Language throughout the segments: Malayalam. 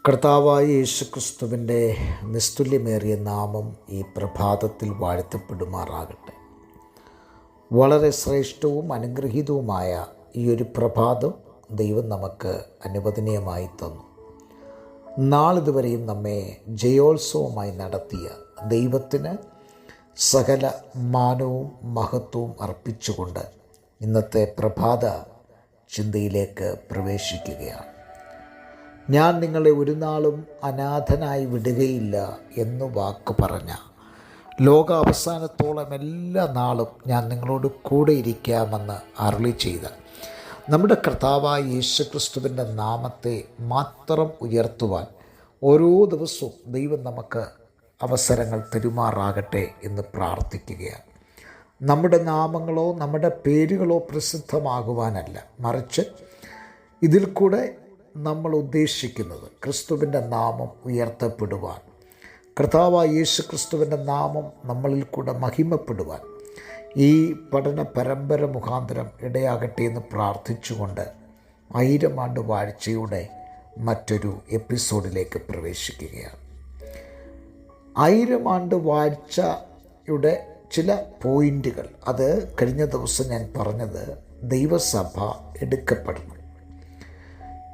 കർത്താവായ യേശുക്രിസ്തുവിൻ്റെ നിസ്തുല്യമേറിയ നാമം ഈ പ്രഭാതത്തിൽ വാഴ്ത്തപ്പെടുമാറാകട്ടെ. വളരെ ശ്രേഷ്ഠവും അനുഗ്രഹീതവുമായ ഈ ഒരു പ്രഭാതം ദൈവം നമുക്ക് അനുവദനീയമായി തന്നു. നാളിതുവരെയും നമ്മെ ജയോത്സവമായി നടത്തിയ ദൈവത്തിന് സകല മാനവും മഹത്വവും അർപ്പിച്ചുകൊണ്ട് ഇന്നത്തെ പ്രഭാത ചിന്തയിലേക്ക് പ്രവേശിക്കുകയാണ്. ഞാൻ നിങ്ങളെ ഒരു നാളും അനാഥനായി വിടുകയില്ല എന്ന് വാക്ക് പറഞ്ഞ ലോകാവസാനത്തോളം എല്ലാ നാളും ഞാൻ നിങ്ങളോട് കൂടെ ഇരിക്കാമെന്ന് അരുളി ചെയ്ത നമ്മുടെ കർത്താവായ യേശുക്രിസ്തുവിൻ്റെ നാമത്തെ മാത്രം ഉയർത്തുവാൻ ഓരോ ദിവസവും ദൈവം നമുക്ക് അവസരങ്ങൾ തരുമാറാകട്ടെ എന്ന് പ്രാർത്ഥിക്കുകയാണ്. നമ്മുടെ നാമങ്ങളോ നമ്മുടെ പേരുകളോ പ്രസിദ്ധമാകുവാനല്ല, മറിച്ച് ഇതിൽ കൂടെ നമ്മൾ ഉദ്ദേശിക്കുന്നത് ക്രിസ്തുവിൻ്റെ നാമം ഉയർത്തപ്പെടുവാൻ, കർത്താവായ യേശു ക്രിസ്തുവിൻ്റെ നാമം നമ്മളിൽ കൂടെ മഹിമപ്പെടുവാൻ ഈ പഠന പരമ്പര മുഖാന്തരം ഇടയാകട്ടെ എന്ന് പ്രാർത്ഥിച്ചുകൊണ്ട് 1000 ആണ്ട് വാഴ്ചയുടെ മറ്റൊരു എപ്പിസോഡിലേക്ക് പ്രവേശിക്കുകയാണ്. 1000 ആണ്ട് വാഴ്ചയുടെ ചില പോയിൻ്റുകൾ, അത് കഴിഞ്ഞ ദിവസം ഞാൻ പറഞ്ഞത് ദൈവസഭ എടുക്കപ്പെടണം.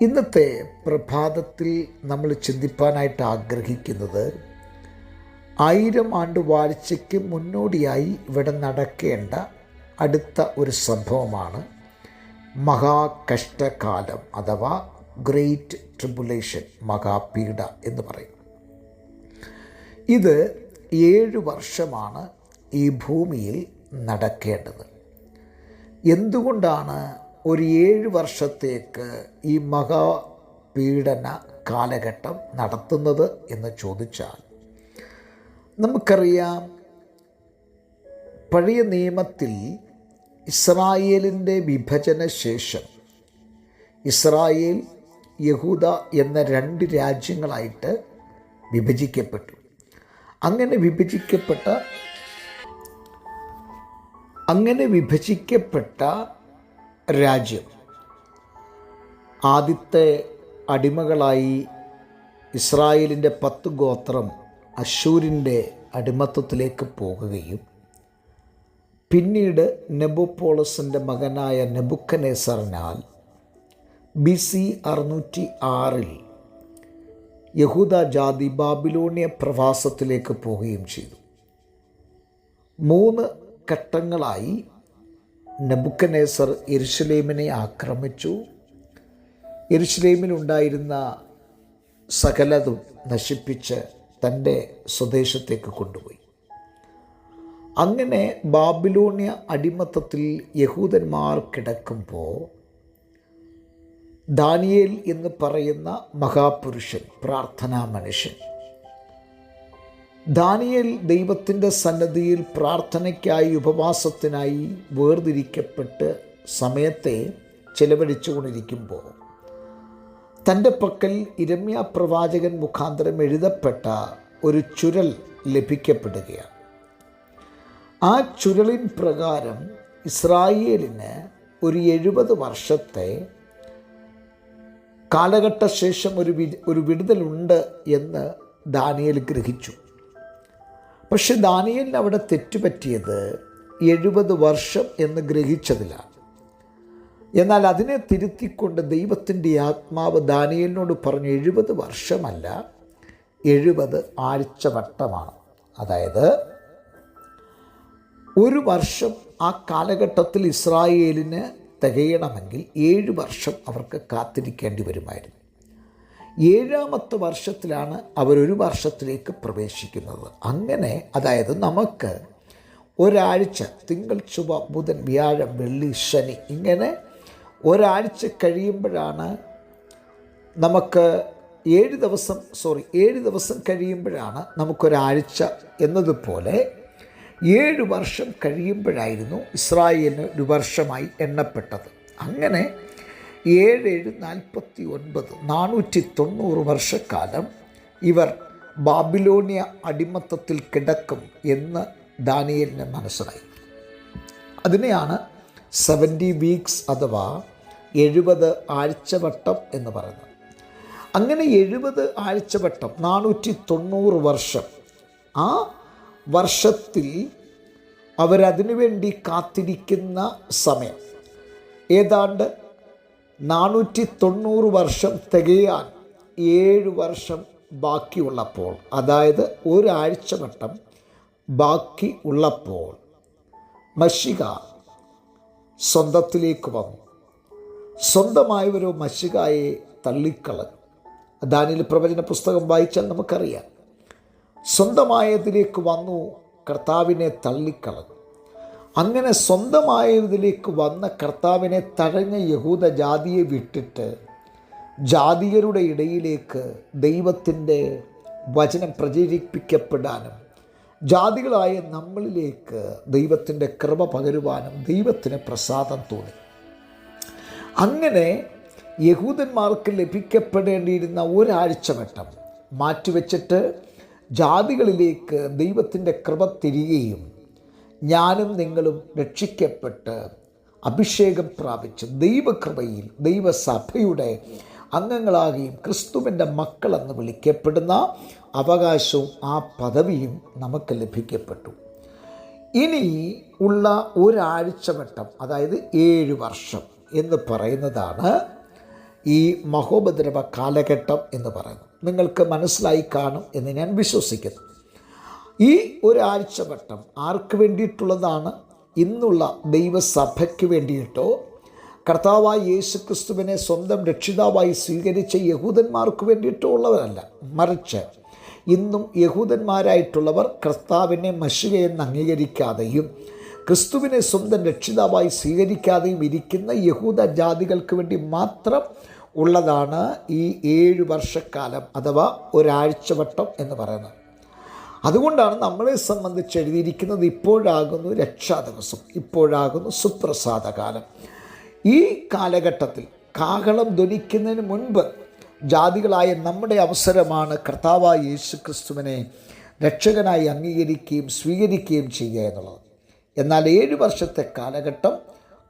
ഇന്നത്തെ പ്രഭാതത്തിൽ നമ്മൾ ചിന്തിപ്പാനായിട്ട് ആഗ്രഹിക്കുന്നത് 1000 ആണ്ട് വാഴ്ചയ്ക്ക് മുന്നോടിയായി ഇവിടെ നടക്കേണ്ട അടുത്ത ഒരു സംഭവമാണ് മഹാകഷ്ടകാലം അഥവാ ഗ്രേറ്റ് ട്രിബുലേഷൻ, മഹാപീഡ എന്ന് പറയും. ഇത് 7 വർഷമാണ് ഈ ഭൂമിയിൽ നടക്കേണ്ടത്. എന്തുകൊണ്ടാണ് ഒരു 7 വർഷത്തേക്ക് ഈ മഹാപീഡന കാലഘട്ടം നടത്തുന്നത് എന്ന് ചോദിച്ചാൽ, നമുക്കറിയാം പഴയ നിയമത്തിൽ ഇസ്രായേലിൻ്റെ വിഭജന ശേഷം ഇസ്രായേൽ, യഹൂദ എന്ന 2 രാജ്യങ്ങളായിട്ട് വിഭജിക്കപ്പെട്ടു. അങ്ങനെ വിഭജിക്കപ്പെട്ട രാജ്യം ആദ്യത്തെ അടിമകളായി ഇസ്രായേലിൻ്റെ 10 ഗോത്രം അശ്ശൂരിൻ്റെ അടിമത്തത്തിലേക്ക് പോകുകയും പിന്നീട് നെബൂപ്പോളസിൻ്റെ മകനായ നെബൂഖദ്നേസറിനാൽ BC 606 യഹൂദ ജാതി ബാബിലോണിയ പ്രവാസത്തിലേക്ക് പോവുകയും ചെയ്തു. 3 ഘട്ടങ്ങളായി നെബൂഖദ്നേസർ യെരുശലേമിനെ ആക്രമിച്ചു. യെരുശലേമിലുണ്ടായിരുന്ന സകലതും നശിപ്പിച്ച് തൻ്റെ സ്വദേശത്തേക്ക് കൊണ്ടുപോയി. അങ്ങനെ ബാബിലോണിയ അടിമത്തത്തിൽ യഹൂദന്മാർ കിടക്കുമ്പോൾ ദാനിയേൽ എന്ന് പറയുന്ന മഹാപുരുഷൻ, പ്രാർത്ഥനാ മനുഷ്യൻ, ദാനിയേൽ ദൈവത്തിൻ്റെ സന്നിധിയിൽ പ്രാർത്ഥനയ്ക്കായി ഉപവാസത്തിനായി വേർതിരിക്കപ്പെട്ട് സമയത്തെ ചെലവഴിച്ചുകൊണ്ടിരിക്കുമ്പോൾ തൻ്റെ പക്കൽ ഇരമ്യാ പ്രവാചകൻ മുഖാന്തരം എഴുതപ്പെട്ട ഒരു ചുരുൾ ലഭിക്കപ്പെടുകയാണ്. ആ ചുരുളിൻ പ്രകാരം ഇസ്രായേലിന് ഒരു 70 വർഷത്തെ കാലഘട്ടശേഷം ഒരു വിടുതലുണ്ട് എന്ന് ദാനിയേൽ ഗ്രഹിച്ചു. പക്ഷെ ദാനിയേലിന് അവിടെ തെറ്റുപറ്റിയത് 70 വർഷം എന്ന് ഗ്രഹിച്ചതിലാണ്. എന്നാൽ അതിനെ തിരുത്തിക്കൊണ്ട് ദൈവത്തിൻ്റെ ആത്മാവ് ദാനിയേലിനോട് പറഞ്ഞു, 70 വർഷമല്ല, 70 ആഴ്ചവട്ടമാണ്. അതായത് ഒരു വർഷം ആ കാലഘട്ടത്തിൽ ഇസ്രായേലിന് തികയണമെങ്കിൽ 7 വർഷം അവർക്ക് കാത്തിരിക്കേണ്ടി വരുമായിരുന്നു. 7ാമത്തെ വർഷത്തിലാണ് അവരൊരു വർഷത്തിലേക്ക് പ്രവേശിക്കുന്നത്. അങ്ങനെ അതായത് നമുക്ക് ഒരാഴ്ച, തിങ്കൾ, ചൊവ്വ, ബുധൻ, വ്യാഴം, വെള്ളി, ശനി, ഇങ്ങനെ ഒരാഴ്ച കഴിയുമ്പോഴാണ് നമുക്ക് 7 ദിവസം കഴിയുമ്പോഴാണ് നമുക്കൊരാഴ്ച എന്നതുപോലെ 7 വർഷം കഴിയുമ്പോഴായിരുന്നു ഇസ്രായേലിന് ഒരു വർഷമായി എണ്ണപ്പെട്ടത്. അങ്ങനെ 7 49 490 വർഷക്കാലം ഇവർ ബാബിലോണിയ അടിമത്തത്തിൽ കിടക്കും എന്ന് ദാനിയേലിന് മനസ്സിലായി. അതിനെയാണ് 70 വീക്സ് അഥവാ 70 ആഴ്ചവട്ടം എന്ന് പറയുന്നത്. അങ്ങനെ 70 ആഴ്ചവട്ടം 490 വർഷം. ആ വർഷത്തിൽ അവരതിനു വേണ്ടി കാത്തിരിക്കുന്ന സമയം ഏതാണ്ട് 490 വർഷം തികയാൻ 7 വർഷം ബാക്കിയുള്ളപ്പോൾ, അതായത് ഒരാഴ്ചവട്ടം ബാക്കി ഉള്ളപ്പോൾ മശിഹ സ്വന്തത്തിലേക്ക് വന്നു. സ്വന്തമായവരോ മശിഹായെ തള്ളിക്കളഞ്ഞു. ദാനിയേൽ പ്രവചന പുസ്തകം വായിച്ചാൽ നമുക്കറിയാം, സ്വന്തമായതിലേക്ക് വന്നു, കർത്താവിനെ തള്ളിക്കളഞ്ഞു. അങ്ങനെ സ്വന്തമായതിലേക്ക് വന്ന കർത്താവിനെ തഴഞ്ഞ യഹൂദ ജാതിയെ വിട്ടിട്ട് ജാതിയരുടെ ഇടയിലേക്ക് ദൈവത്തിൻ്റെ വചനം പ്രചരിപ്പിക്കപ്പെടാനും ജാതികളായ നമ്മളിലേക്ക് ദൈവത്തിൻ്റെ കൃപ പകരുവാനും ദൈവത്തിന് പ്രസാദം തോന്നി. അങ്ങനെ യഹൂദന്മാർക്ക് ലഭിക്കപ്പെടേണ്ടിയിരുന്ന ഒരാഴ്ചവട്ടം മാറ്റിവെച്ചിട്ട് ജാതികളിലേക്ക് ദൈവത്തിൻ്റെ കൃപ തിരികെയും ഞാനും നിങ്ങളും രക്ഷിക്കപ്പെട്ട് അഭിഷേകം പ്രാപിച്ച് ദൈവകൃപയിൽ ദൈവസഭയുടെ അംഗങ്ങളാകുകയും ക്രിസ്തുവിൻ്റെ മക്കളെന്ന് വിളിക്കപ്പെടുന്ന അവകാശവും ആ പദവിയും നമുക്ക് ലഭിക്കപ്പെട്ടു. ഇനി ഉള്ള ഒരാഴ്ചവട്ടം, അതായത് 7 വർഷം എന്ന് പറയുന്നതാണ് ഈ മഹോപദ്രവ കാലഘട്ടം എന്ന് പറയുന്നത്. നിങ്ങൾക്ക് മനസ്സിലായി കാണും എന്ന് ഞാൻ വിശ്വസിക്കുന്നു. ഈ ഒരാഴ്ചവട്ടം ആർക്ക് വേണ്ടിയിട്ടുള്ളതാണ്? ഇന്നുള്ള ദൈവസഭയ്ക്ക് വേണ്ടിയിട്ടോ കർത്താവായ യേശു ക്രിസ്തുവിനെ സ്വന്തം രക്ഷിതാവായി സ്വീകരിച്ച യഹൂദന്മാർക്ക് വേണ്ടിയിട്ടോ ഉള്ളവരല്ല. മറിച്ച് ഇന്നും യഹൂദന്മാരായിട്ടുള്ളവർ കർത്താവിനെ മശിഹയെന്ന് അംഗീകരിക്കാതെയും ക്രിസ്തുവിനെ സ്വന്തം രക്ഷിതാവായി സ്വീകരിക്കാതെയും ഇരിക്കുന്ന യഹൂദ ജാതികൾക്ക് വേണ്ടി മാത്രം ഉള്ളതാണ് ഈ 7 വർഷക്കാലം അഥവാ ഒരാഴ്ചവട്ടം എന്ന് പറയുന്നത്. അതുകൊണ്ടാണ് നമ്മളെ സംബന്ധിച്ച് എഴുതിയിരിക്കുന്നത്, ഇപ്പോഴാകുന്നു രക്ഷാദിവസം, ഇപ്പോഴാകുന്നു സുപ്രസാദകാലം. ഈ കാലഘട്ടത്തിൽ കാഹളം ധ്വനിക്കുന്നതിന് മുൻപ് ജാതികളായ നമ്മുടെ അവസരമാണ് കർത്താവായ യേശു ക്രിസ്തുവിനെ രക്ഷകനായി അംഗീകരിക്കുകയും സ്വീകരിക്കുകയും ചെയ്യുക എന്നുള്ളത്. എന്നാൽ 7 വർഷത്തെ കാലഘട്ടം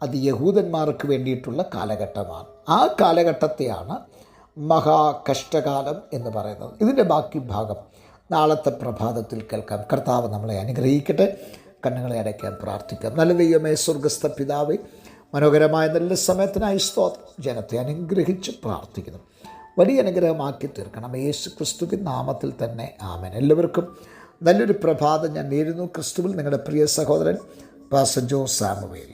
അത് യഹൂദന്മാർക്ക് വേണ്ടിയിട്ടുള്ള കാലഘട്ടമാണ്. ആ കാലഘട്ടത്തെയാണ് മഹാകഷ്ടകാലം എന്ന് പറയുന്നത്. ഇതിൻ്റെ ബാക്കി ഭാഗം നാളത്തെ പ്രഭാതത്തിൽ കേൾക്കാം. കർത്താവ് നമ്മളെ അനുഗ്രഹിക്കട്ടെ. കണ്ണുകളെ അടയ്ക്കാൻ പ്രാർത്ഥിക്കാം. നല്ല ദൈവമേ, സ്വർഗ്ഗസ്ഥ പിതാവേ, മനോഹരമായ നല്ല സമയത്തിനായി സ്തോത്രം. ജനത്തെ അനുഗ്രഹിച്ച് പ്രാർത്ഥിക്കുന്നു. വലിയ അനുഗ്രഹമാക്കി തീർക്കണം യേശു ക്രിസ്തുവിൻ നാമത്തിൽ തന്നെ, ആമേൻ. എല്ലാവർക്കും നല്ലൊരു പ്രഭാതം ഞാൻ നേരുന്നു. ക്രിസ്തുവിൽ നിങ്ങളുടെ പ്രിയ സഹോദരൻ പാസ്റ്റർ ജോ സാമുവേൽ.